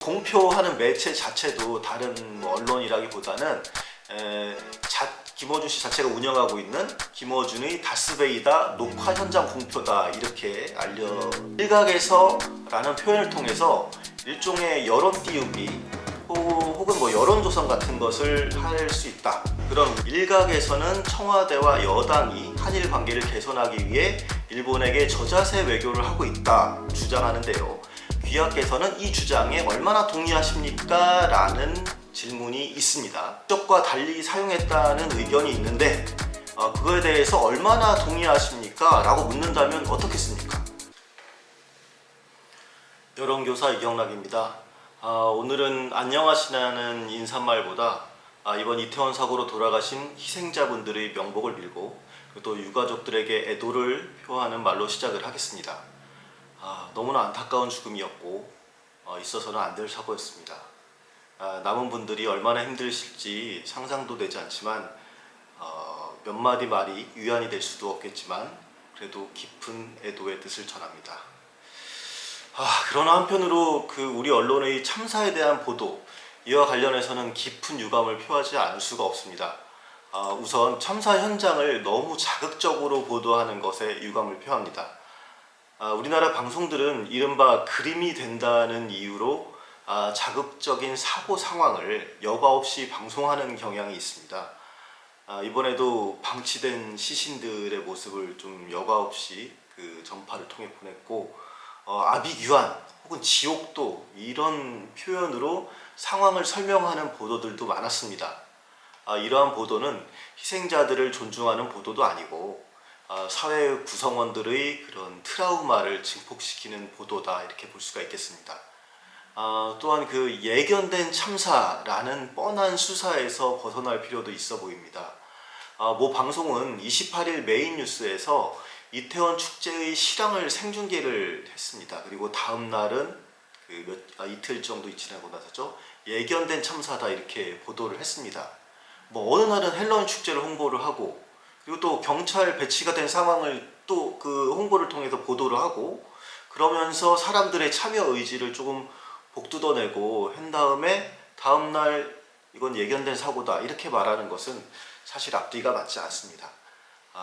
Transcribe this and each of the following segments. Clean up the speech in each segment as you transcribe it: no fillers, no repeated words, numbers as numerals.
공표하는 매체 자체도 다른 뭐 언론이라기보다는 김어준 씨 자체가 운영하고 있는 김어준의 다스베이다 녹화 현장 공표다 이렇게 일각에서라는 표현을 통해서 일종의 여론 띄우기 혹은 뭐 여론조성 같은 것을 할 수 있다. 그런 일각에서는 청와대와 여당이 한일 관계를 개선하기 위해 일본에게 저자세 외교를 하고 있다 주장하는데요. 귀하께서는 이 주장에 얼마나 동의하십니까? 라는 질문이 있습니다. 적과 달리 사용했다는 의견이 있는데 그거에 대해서 얼마나 동의하십니까? 라고 묻는다면 어떻겠습니까? 여론교사 이경락입니다. 오늘은 안녕하시냐는 인사말보다 이번 이태원 사고로 돌아가신 희생자분들의 명복을 빌고 또 유가족들에게 애도를 표하는 말로 시작을 하겠습니다. 너무나 안타까운 죽음이었고 있어서는 안 될 사고였습니다. 남은 분들이 얼마나 힘드실지 상상도 되지 않지만 몇 마디 말이 위안이 될 수도 없겠지만 그래도 깊은 애도의 뜻을 전합니다. 그러나 한편으로 우리 언론의 참사에 대한 보도 이와 관련해서는 깊은 유감을 표하지 않을 수가 없습니다. 우선 참사 현장을 너무 자극적으로 보도하는 것에 유감을 표합니다. 우리나라 방송들은 이른바 그림이 된다는 이유로 자극적인 사고 상황을 여과 없이 방송하는 경향이 있습니다. 이번에도 방치된 시신들의 모습을 좀 여과 없이 전파를 통해 보냈고 아비규환 혹은 지옥도 이런 표현으로 상황을 설명하는 보도들도 많았습니다. 이러한 보도는 희생자들을 존중하는 보도도 아니고 사회 구성원들의 그런 트라우마를 증폭시키는 보도다 이렇게 볼 수가 있겠습니다. 또한 예견된 참사라는 뻔한 수사에서 벗어날 필요도 있어 보입니다. 모 방송은 28일 메인 뉴스에서 이태원 축제의 실황을 생중계를 했습니다. 그리고 다음 날은 이틀 정도 지나고 나서죠. 예견된 참사다 이렇게 보도를 했습니다. 어느 날은 헬로윈 축제를 홍보를 하고 그리고 또 경찰 배치가 된 상황을 또 홍보를 통해서 보도를 하고 그러면서 사람들의 참여 의지를 조금 복돋아내고 한 다음에 다음날 이건 예견된 사고다 이렇게 말하는 것은 사실 앞뒤가 맞지 않습니다.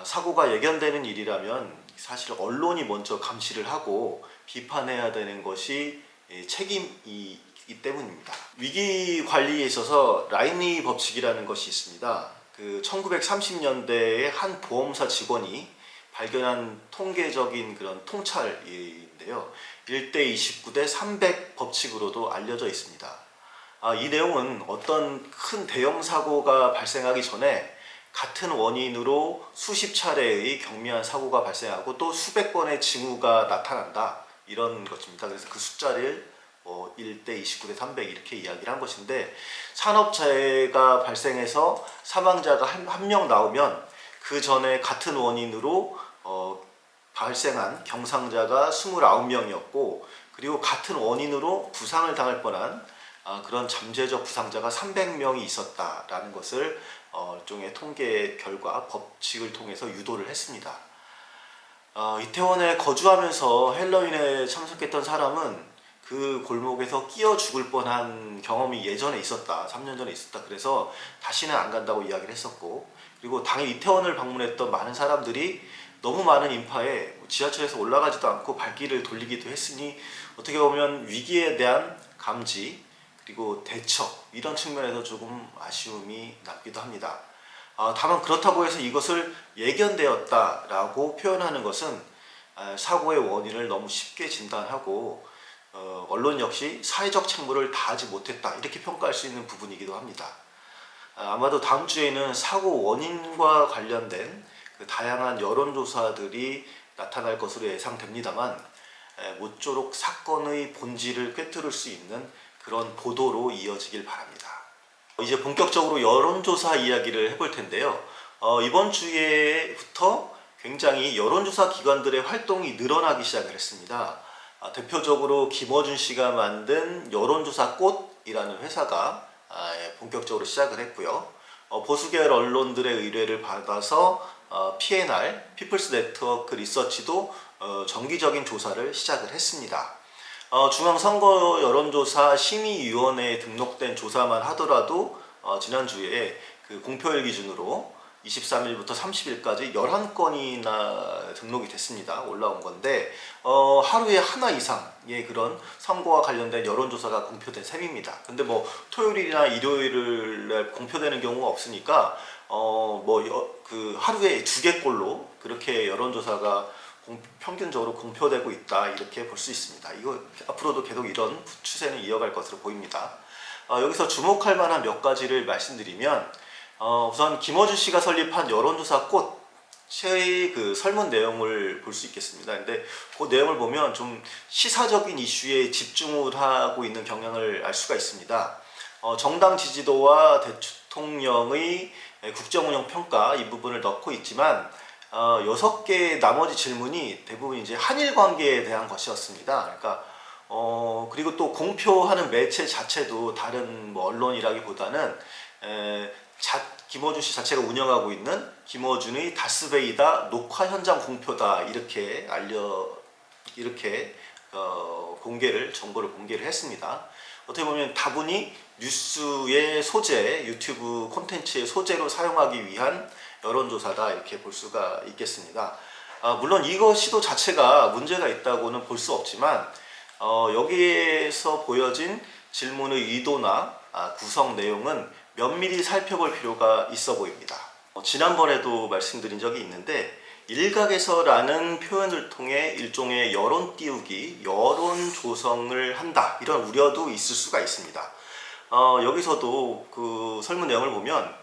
사고가 예견되는 일이라면 사실 언론이 먼저 감시를 하고 비판해야 되는 것이 책임이기 때문입니다. 위기 관리에 있어서 라인리 법칙이라는 것이 있습니다. 1930년대에 한 보험사 직원이 발견한 통계적인 그런 통찰인데요. 1대 29대 300 법칙으로도 알려져 있습니다. 이 내용은 어떤 큰 대형 사고가 발생하기 전에 같은 원인으로 수십 차례의 경미한 사고가 발생하고 또 수백 번의 징후가 나타난다 이런 것입니다. 그래서 그 숫자를 1대 29대 300 이렇게 이야기를 한 것인데 산업재해가 발생해서 사망자가 한 명 나오면 그 전에 같은 원인으로 발생한 경상자가 29명이었고 그리고 같은 원인으로 부상을 당할 뻔한 그런 잠재적 부상자가 300명이 있었다라는 것을 일종의 통계 결과 법칙을 통해서 유도를 했습니다. 이태원에 거주하면서 헬로윈에 참석했던 사람은 그 골목에서 끼어 죽을 뻔한 경험이 예전에 있었다. 3년 전에 있었다. 그래서 다시는 안 간다고 이야기를 했었고 그리고 당일 이태원을 방문했던 많은 사람들이 너무 많은 인파에 지하철에서 올라가지도 않고 발길을 돌리기도 했으니 어떻게 보면 위기에 대한 감지 그리고 대처 이런 측면에서 조금 아쉬움이 남기도 합니다. 다만 그렇다고 해서 이것을 예견되었다라고 표현하는 것은 사고의 원인을 너무 쉽게 진단하고 언론 역시 사회적 책무를 다하지 못했다 이렇게 평가할 수 있는 부분이기도 합니다. 아마도 다음 주에는 사고 원인과 관련된 다양한 여론조사들이 나타날 것으로 예상됩니다만 모쪼록 사건의 본질을 꿰뚫을 수 있는 그런 보도로 이어지길 바랍니다. 이제 본격적으로 여론조사 이야기를 해볼 텐데요. 이번 주에부터 굉장히 여론조사 기관들의 활동이 늘어나기 시작을 했습니다. 대표적으로 김어준 씨가 만든 여론조사 꽃이라는 회사가 본격적으로 시작을 했고요. 보수계열 언론들의 의뢰를 받아서 PNR, 피플스 네트워크 리서치도 정기적인 조사를 시작을 했습니다. 중앙선거 여론조사 심의위원회에 등록된 조사만 하더라도 지난주에 그 공표일 기준으로 23일부터 30일까지 11건이나 등록이 됐습니다. 올라온 건데 하루에 하나 이상의 그런 선거와 관련된 여론조사가 공표된 셈입니다. 근데 뭐 토요일이나 일요일날 공표되는 경우가 없으니까 그 하루에 2개꼴로 그렇게 여론조사가 평균적으로 공표되고 있다, 이렇게 볼 수 있습니다. 이거 앞으로도 계속 이런 추세는 이어갈 것으로 보입니다. 여기서 주목할 만한 몇 가지를 말씀드리면 우선 김어준 씨가 설립한 여론조사 꽃의 그 설문 내용을 볼 수 있겠습니다. 근데 그 내용을 보면 좀 시사적인 이슈에 집중을 하고 있는 경향을 알 수가 있습니다. 정당 지지도와 대통령의 국정운영 평가, 이 부분을 넣고 있지만 6개의 나머지 질문이 대부분 이제 한일 관계에 대한 것이었습니다. 그러니까 그리고 또 공표하는 매체 자체도 다른 뭐 언론이라기보다는 김어준 씨 자체가 운영하고 있는 김어준의 다스베이다 녹화 현장 공표다, 이렇게 정보를 공개를 했습니다. 어떻게 보면 다분히 뉴스의 소재, 유튜브 콘텐츠의 소재로 사용하기 위한 여론조사다, 이렇게 볼 수가 있겠습니다. 물론 이거 시도 자체가 문제가 있다고는 볼 수 없지만 여기에서 보여진 질문의 의도나 구성 내용은 면밀히 살펴볼 필요가 있어 보입니다. 지난번에도 말씀드린 적이 있는데 일각에서라는 표현을 통해 일종의 여론 띄우기, 여론 조성을 한다, 이런 우려도 있을 수가 있습니다. 여기서도 그 설문 내용을 보면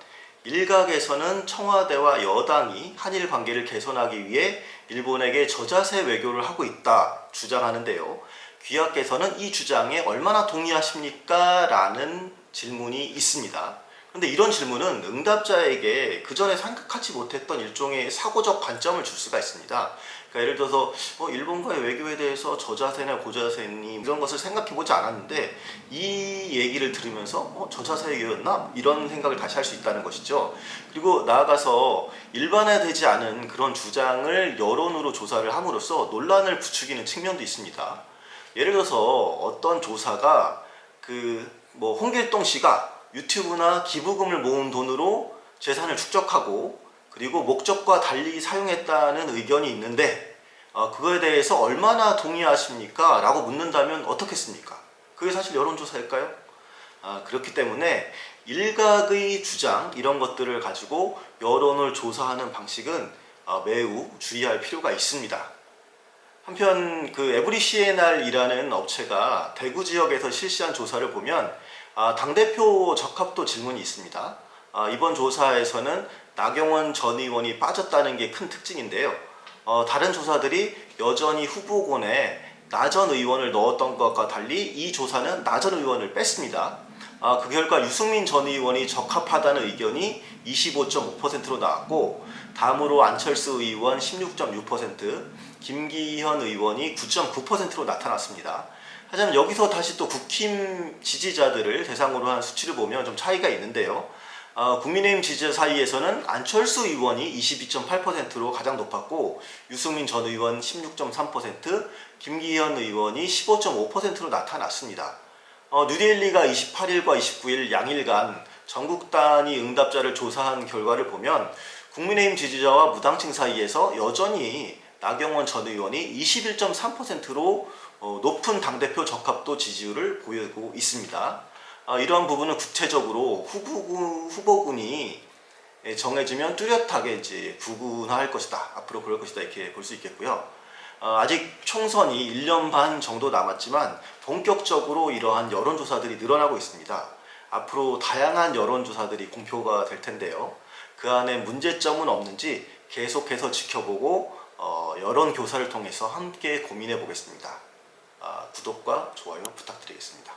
일각에서는 청와대와 여당이 한일 관계를 개선하기 위해 일본에게 저자세 외교를 하고 있다 주장하는데요. 귀하께서는 이 주장에 얼마나 동의하십니까? 라는 질문이 있습니다. 그런데 이런 질문은 응답자에게 그 전에 생각하지 못했던 일종의 사고적 관점을 줄 수가 있습니다. 그러니까 예를 들어서 일본과의 외교에 대해서 저자세나 고자세니 이런 것을 생각해보지 않았는데 이 얘기를 들으면서 저자세 외교였나? 이런 생각을 다시 할 수 있다는 것이죠. 그리고 나아가서 일반화되지 않은 그런 주장을 여론으로 조사를 함으로써 논란을 부추기는 측면도 있습니다. 예를 들어서 어떤 조사가 홍길동 씨가 유튜브나 기부금을 모은 돈으로 재산을 축적하고 그리고 목적과 달리 사용했다는 의견이 있는데 그거에 대해서 얼마나 동의하십니까? 라고 묻는다면 어떻겠습니까? 그게 사실 여론조사일까요? 그렇기 때문에 일각의 주장, 이런 것들을 가지고 여론을 조사하는 방식은 매우 주의할 필요가 있습니다. 한편 에브리 CNR이라는 업체가 대구 지역에서 실시한 조사를 보면 당대표 적합도 질문이 있습니다. 이번 조사에서는 나경원 전 의원이 빠졌다는 게 큰 특징인데요. 다른 조사들이 여전히 후보군에 나 전 의원을 넣었던 것과 달리 이 조사는 나 전 의원을 뺐습니다. 그 결과 유승민 전 의원이 적합하다는 의견이 25.5%로 나왔고, 다음으로 안철수 의원 16.6%, 김기현 의원이 9.9%로 나타났습니다. 하지만 여기서 다시 또 국힘 지지자들을 대상으로 한 수치를 보면 좀 차이가 있는데요. 국민의힘 지지자 사이에서는 안철수 의원이 22.8%로 가장 높았고, 유승민 전 의원 16.3%, 김기현 의원이 15.5%로 나타났습니다. 뉴데일리가 28일과 29일 양일간 전국 단위 응답자를 조사한 결과를 보면 국민의힘 지지자와 무당층 사이에서 여전히 나경원 전 의원이 21.3%로 높은 당대표 적합도 지지율을 보이고 있습니다. 이러한 부분은 구체적으로 후보군이 정해지면 뚜렷하게 이제 구분할 것이다, 앞으로 그럴 것이다, 이렇게 볼 수 있겠고요. 아직 총선이 1년 반 정도 남았지만 본격적으로 이러한 여론조사들이 늘어나고 있습니다. 앞으로 다양한 여론조사들이 공표가 될 텐데요. 그 안에 문제점은 없는지 계속해서 지켜보고 여론교사를 통해서 함께 고민해 보겠습니다. 구독과 좋아요 부탁드리겠습니다.